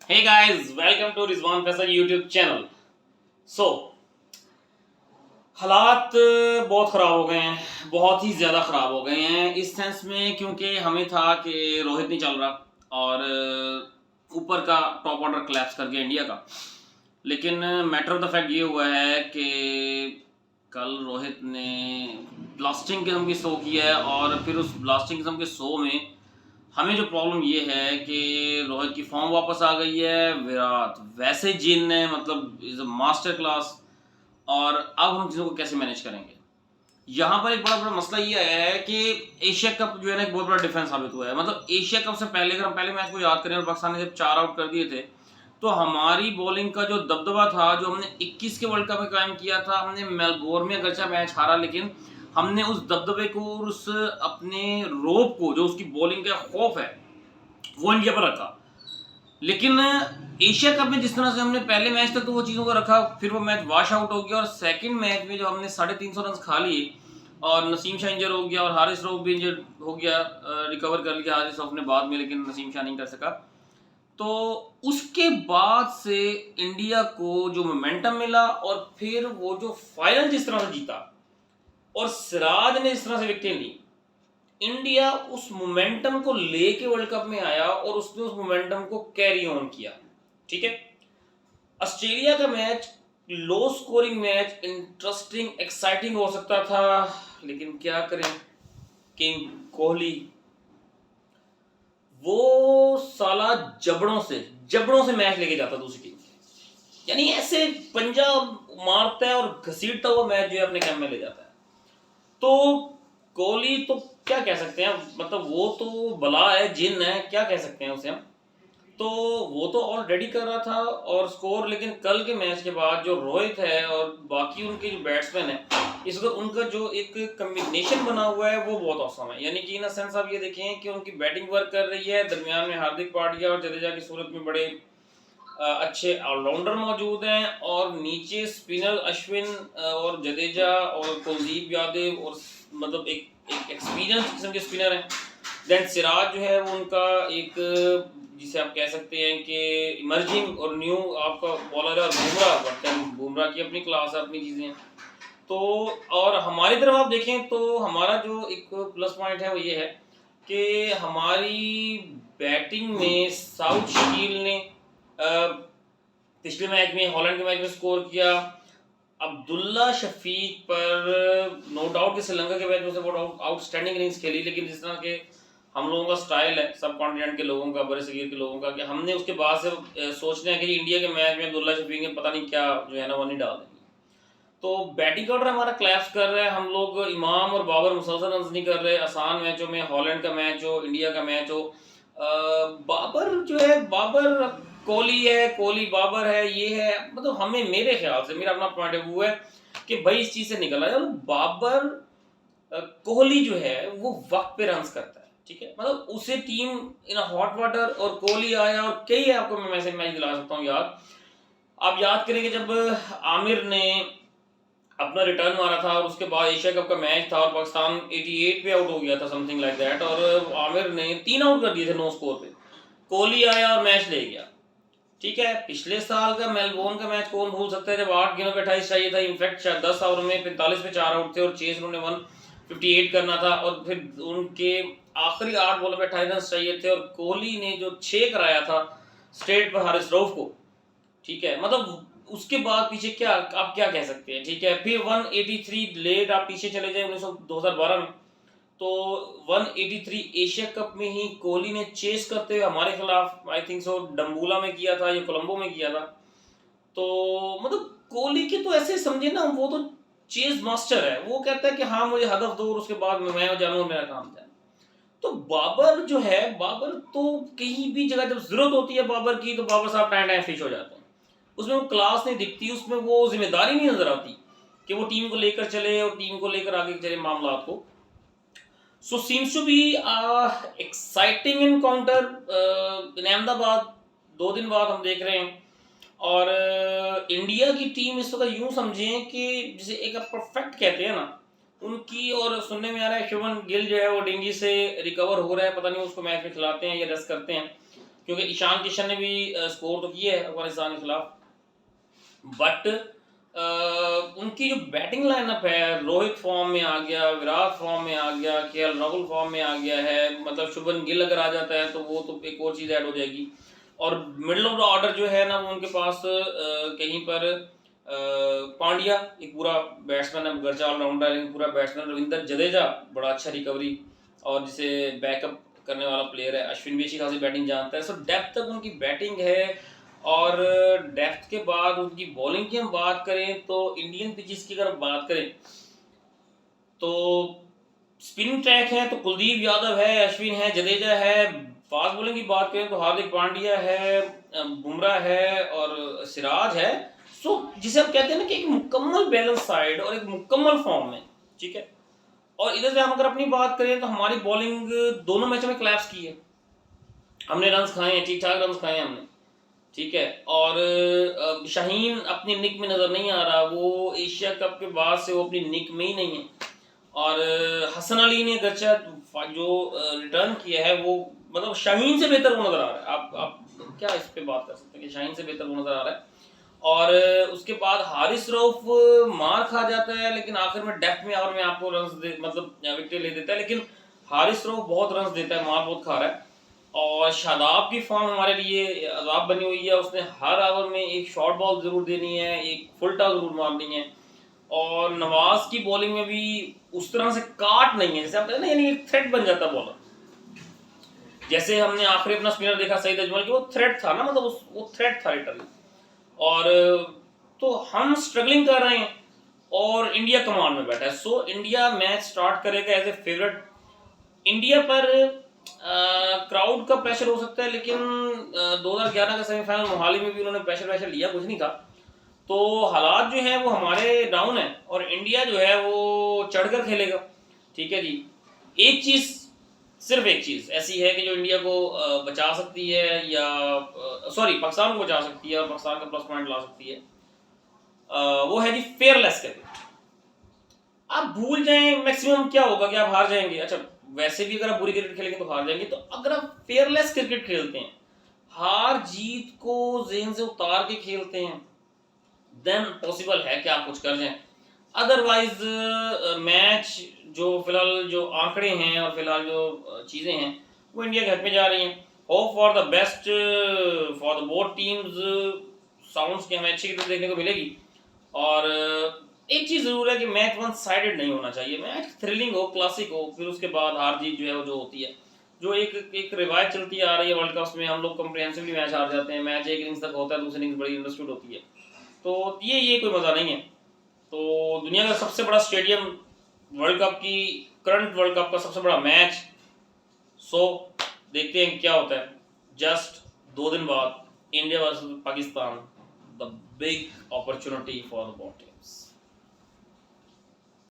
Hey guys, welcome to Rizwan Faisal YouTube channel. So, हालात बहुत ख़राब हो गए हैं, बहुत ही ज़्यादा ख़राब हो गए हैं इस सेंस में क्योंकि हमें था कि रोहित नहीं चल रहा और ऊपर का टॉप ऑर्डर क्लैप्स कर गया इंडिया का। लेकिन मैटर ऑफ द फैक्ट ये हुआ है कि कल रोहित ने ब्लास्टिंग किस्म की शो किया है और फिर उस ब्लास्टिंग किस्म के शो में हमें जो प्रॉब्लम ये है कि रोहित की फॉर्म वापस आ गई है, विराट वैसे जिन है, मतलब इज अ मास्टर क्लास। और अब हम चीज़ों को कैसे मैनेज करेंगे, यहाँ पर एक बड़ा बड़ा मसला ये आया है कि एशिया कप जो है ना एक बहुत बड़ा डिफरेंस साबित हुआ है। मतलब एशिया कप से पहले अगर हम पहले मैच को याद करें और पाकिस्तान ने जब 4 आउट कर दिए थे तो हमारी बॉलिंग का जो दबदबा था, जो हमने 21 के वर्ल्ड कप में कायम किया था, हमने मेलबोर्न में अगरचा मैच हारा लेकिन हमने उस दबदबे को और उस अपने रोप को, जो उसकी बॉलिंग का खौफ है, वो इंडिया पर रखा। लेकिन एशिया कप में जिस तरह से हमने पहले मैच तक तो वो चीज़ों को रखा, फिर वो मैच वॉश आउट हो गया और सेकंड मैच में जो हमने 350 रन खा लिए और नसीम शाह इंजर हो गया और हारिस रऊफ भी इंजर हो गया, रिकवर कर लिया हारिस रऊफ ने बाद में, लेकिन नसीम शाह नहीं कर सका। तो उसके बाद से इंडिया को जो मोमेंटम मिला और फिर वो जो फाइनल जिस तरह से जीता और सिराज ने इस तरह से विकेट ली, इंडिया उस मोमेंटम को लेके वर्ल्ड कप में आया और उसने उस मोमेंटम को कैरी ऑन किया। ठीक है, ऑस्ट्रेलिया का match low scoring match, interesting exciting हो सकता था, लेकिन क्या करें, किंग कोहली वो साला जबड़ों से मैच लेके जाता दूसरी टीम, यानी ऐसे पंजा मारता है और घसीटता हुआ मैच जो है अपने कैंप में ले जाता है। तो कोहली तो क्या कह सकते हैं, मतलब वो तो बला है, जिन है, क्या कह सकते हैं उसे हम। तो वो तो ऑलरेडी कर रहा था और स्कोर, लेकिन कल के मैच के बाद जो रोहित है और बाकी उनके जो बैट्समैन है, इस वक्त उनका जो एक कम्बिनेशन बना हुआ है वो बहुत औसम है। यानी कि इन सेंस आप ये देखें कि उनकी बैटिंग वर्क कर रही है, दरमियान में हार्दिक पांड्या और जडेजा की सूरत में बड़े अच्छे ऑलराउंडर मौजूद हैं, और नीचे स्पिनर अश्विन और जडेजा और कुलदीप यादव, और मतलब एक एक्सपीरियंस किस्म के स्पिनर हैं। देन सिराज जो है वो उनका एक, जिसे आप कह सकते हैं कि इमर्जिंग और न्यू आपका बॉलर है, और बुमराह की अपनी क्लास है, अपनी चीज़ें हैं। तो और हमारी तरफ आप देखें तो हमारा जो एक प्लस पॉइंट है वो ये है कि हमारी बैटिंग में साउथ शकील ने पिछले मैच में, हॉलैंड के मैच में स्कोर किया। अब्दुल्ला शफीक पर नो डाउट कि श्रीलंका के मैच में से बहुत आउटस्टैंडिंग इनिंग्स खेली, लेकिन जिस तरह के हम लोगों का स्टाइल है, सब कॉन्टिनेंट के लोगों का, बड़े सगीर के लोगों का, कि हमने उसके बाद से सोचते हैं कि इंडिया के मैच में अब्दुल्ला शफीक ने पता नहीं क्या जो है ना वो नहीं डाल देंगे। तो बैटिंग ऑर्डर हमारा क्लैप्स कर रहा है, हम लोग इमाम और बाबर मुसलसल रन नहीं कर रहे। आसान मैचों में हॉलैंड का मैच हो, इंडिया का मैच हो, बाबर जो है, बाबर कोहली है, कोहली बाबर है, ये है, मतलब हमें, मेरे ख्याल से, मेरा अपना पॉइंट ऑफ व्यू है कि भाई इस चीज़ से निकला जाए। बाबर कोहली जो है वो वक्त पे रन करता है, ठीक है, मतलब उसे टीम इन हॉट वाटर, और कोहली आया और कई आपको मैं मैच दिला सकता हूँ याद। आप याद करेंगे जब आमिर ने अपना रिटर्न मारा था और उसके बाद एशिया कप का मैच था और पाकिस्तान 88 पे आउट हो गया था, समथिंग लाइक दैट, और आमिर ने 3 आउट कर दिए थे नो स्कोर पे। कोहली आया और मैच ले गया। ठीक है, पिछले साल का मेलबोर्न का मैच कौन भूल सकता है, जब 8 गेंदों पे 28 चाहिए था, इनफैक्ट शायद 10 ओवर में 45 पे 4 आउट थे और चेस उन्होंने 158 करना था, और फिर उनके आखिरी 8 बॉलों पे 28 रन चाहिए थे और कोहली ने जो 6 कराया था स्ट्रेट पर हारिस रऊफ को। ठीक है, मतलब उसके बाद पीछे क्या आप क्या कह सकते हैं। ठीक है, फिर 183 लेट आप पीछे चले जाए 2012 में, तो 183 एशिया कप में ही कोहली ने चेस करते हुए हमारे खिलाफ, आई थिंक सो, डम्बूला में किया था या कोलंबो में किया था। तो मतलब कोहली के तो ऐसे समझे ना, वो तो चेस मास्टर है, वो कहता है कि हाँ मुझे हदफ दो और उसके बाद मैं जानू मेरा काम है। तो बाबर जो है, बाबर तो कहीं भी जगह जब जरूरत होती है बाबर की, तो बाबर साहब टाइम टाइम फिश हो जाते हैं। उसमें वो क्लास नहीं दिखती, उसमें वो जिम्मेदारी नहीं नजर आती कि वो टीम को लेकर चले और टीम को लेकर आगे चले मामला को। So seems to be exciting encounter in Ahmedabad, 2 दिन बाद हम देख रहे हैं। और इंडिया की टीम इस वक्त यूं समझें कि जिसे एक परफेक्ट कहते हैं ना उनकी, और सुनने में आ रहा है शुभन गिल जो है वो डेंगू से रिकवर हो रहा है, पता नहीं उसको मैच में खिलाते हैं या रेस्ट करते हैं, क्योंकि ईशान किशन ने भी स्कोर तो किया है अफगानिस्तान के खिलाफ, बट उनकी जो बैटिंग लाइनअप है, रोहित फॉर्म में आ गया, विराट फॉर्म में आ गया, केएल राहुल फॉर्म में आ गया है, मतलब शुभमन गिल अगर आ जाता है तो वो तो एक और चीज़ ऐड हो जाएगी। और मिडल ऑफ द ऑर्डर जो है ना वो उनके पास कहीं पर पांड्या एक पूरा बैट्समैन है, गरचा ऑलराउंडर लेकिन पूरा बैट्समैन। रविंद्र जडेजा बड़ा अच्छा रिकवरी और जिसे बैकअप करने वाला प्लेयर है। अश्विन भी अच्छी खासी बैटिंग जानता है। सो डेप्थ तक उनकी बैटिंग है। और डेप्थ के बाद उनकी बॉलिंग की हम बात करें तो इंडियन पिचेस की अगर बात करें तो स्पिन ट्रैक है तो कुलदीप यादव है, अश्विन है, जडेजा है। फास्ट बॉलिंग की बात करें तो हार्दिक पांड्या है, बुमराह है और सिराज है। सो जिसे हम कहते हैं ना कि एक मुकम्मल बैलेंस साइड और एक मुकम्मल फॉर्म में, ठीक है। और इधर से हम अगर अपनी बात करें तो हमारी बॉलिंग दोनों मैचों में क्लैप्स की है, हमने रन्स खाए हैं, ठीक ठाक रन्स खाए हैं हमने, ठीक है। और शाहीन अपनी निक में नजर नहीं आ रहा, वो एशिया कप के बाद से वो अपनी निक में ही नहीं है। और हसन अली ने गच्चा जो रिटर्न किया है वो मतलब शाहीन से बेहतर वो नजर आ रहा है। आप क्या इस पे बात कर सकते हैं कि शाहीन से बेहतर वो नजर आ रहा है। और उसके बाद हारिस रऊफ मार खा जाता है लेकिन आखिर में डेप्थ में और में आपको रन्स मतलब विकेट ले देता है, लेकिन हारिस रऊफ बहुत रन्स देता है, मार बहुत खा रहा है। और शादाब की फॉर्म हमारे लिए अजाब बनी हुई है। उसने हर ओवर में एक शॉर्ट बॉल जरूर देनी है, एक फुलटा जरूर मारनी है। और नवाज की बॉलिंग में भी उस तरह से काट नहीं है जैसे आप कहते हैं ना, यानी एक थ्रेट बन जाता बॉलर। जैसे हमने आखिरी अपना स्पिनर देखा सईद अजमल की, वो थ्रेट था ना, मतलब वो थ्रेट था लिटरली। और तो हम स्ट्रगलिंग कर रहे हैं और इंडिया कमांड में बैठा है। सो इंडिया मैच स्टार्ट करेगा एज ए फेवरेट। इंडिया पर क्राउड का प्रेशर हो सकता है, लेकिन 2011 का सेमीफाइनल मोहाली में भी उन्होंने प्रेशर लिया, कुछ नहीं था। तो हालात जो है वो हमारे डाउन है और इंडिया जो है वो चढ़कर खेलेगा, ठीक है जी। एक चीज, सिर्फ एक चीज ऐसी है कि जो इंडिया को बचा सकती है, या सॉरी पाकिस्तान को बचा सकती है और पाकिस्तान का प्लस पॉइंट ला सकती है, वो है जी फेयरलेस क्रिकेट। आप भूल जाएं मैक्सिमम क्या होगा कि आप हार जाएंगे। अच्छा, वैसे भी अगर आप बुरी क्रिकेट खेलेंगे तो हार जाएंगे, तो अगर आप फेयरलेस क्रिकेट खेलते हैं, हार जीत को ज़हन से उतार के खेलते हैं, देन पॉसिबल है कि आप कुछ कर जाएं। अदरवाइज मैच जो फिलहाल जो आंकड़े हैं और फिलहाल जो चीज़ें हैं वो इंडिया के हक में जा रही हैं। Hope for the best for the both teams. Sounds की हमें अच्छी क्रिकेट देखने को मिलेगी। और एक चीज़ ज़रूर है कि मैच वन साइडेड नहीं होना चाहिए, मैच थ्रिलिंग हो, क्लासिक हो, फिर उसके बाद हार जीत जो है वो जो होती है, जो एक रिवायत चलती आ रही है वर्ल्ड कप में, हम लोग कंप्रिहेंसिवली मैच हार जाते हैं, मैच एक इनिंग्स तक होता है, दूसरी इनिंग्स बड़ी अंडरस्टूड होती है। तो ये कोई मज़ा नहीं है। तो दुनिया का सबसे बड़ा स्टेडियम, वर्ल्ड कप की करंट वर्ल्ड कप का सबसे बड़ा मैच, सो देखते हैं क्या होता है। जस्ट 2 दिन बाद India versus Pakistan, the big opportunity for the both teams.